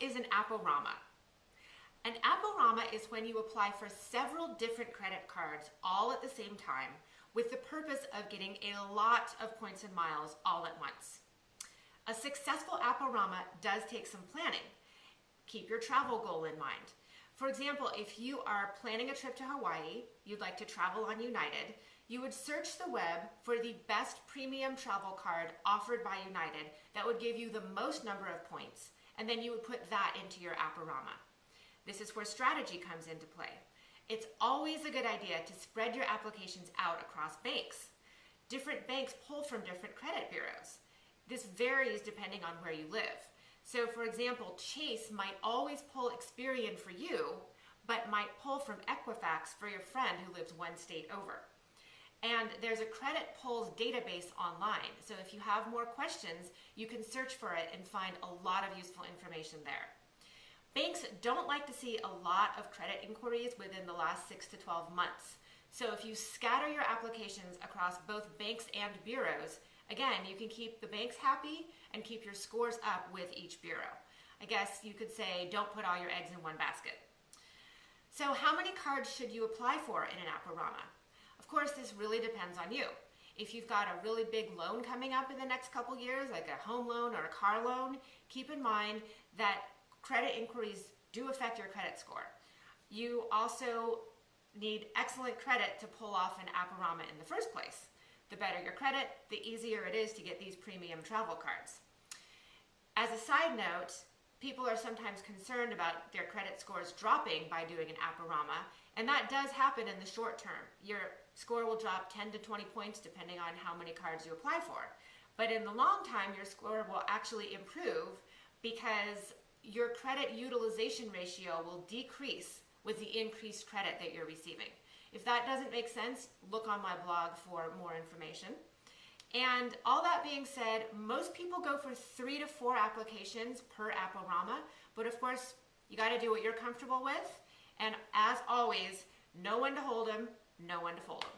is an Rama? An Rama is when you apply for several different credit cards all at the same time with the purpose of getting a lot of points and miles all at once. A successful Rama does take some planning. Keep your travel goal in mind. For example, if you are planning a trip to Hawaii, you'd like to travel on United, you would search the web for the best premium travel card offered by United that would give you the most number of points, and then you would put that into your Rama. This is where strategy comes into play. It's always a good idea to spread your applications out across banks. Different banks pull from different credit bureaus. This varies depending on where you live. So for example, Chase might always pull Experian for you, but might pull from Equifax for your friend who lives one state over. And there's a credit pulls database online. So if you have more questions, you can search for it and find a lot of useful information there. Banks don't like to see a lot of credit inquiries within the last 6 to 12 months. So if you scatter your applications across both banks and bureaus, again, you can keep the banks happy and keep your scores up with each bureau. I guess you could say, don't put all your eggs in one basket. So how many cards should you apply for in an Rama? Of course, this really depends on you. If you've got a really big loan coming up in the next couple years, like a home loan or a car loan, keep in mind that credit inquiries do affect your credit score. You also need excellent credit to pull off an Rama in the first place. The better your credit, the easier it is to get these premium travel cards. As a side note, people are sometimes concerned about their credit scores dropping by doing an Rama, and that does happen in the short term. Your score will drop 10 to 20 points depending on how many cards you apply for. But in the long time, your score will actually improve because your credit utilization ratio will decrease with the increased credit that you're receiving. If that doesn't make sense, look on my blog for more information. And all that being said, most people go for 3 to 4 applications per Rama, but of course, you got to do what you're comfortable with. And as always, know when to hold them, know when to fold them.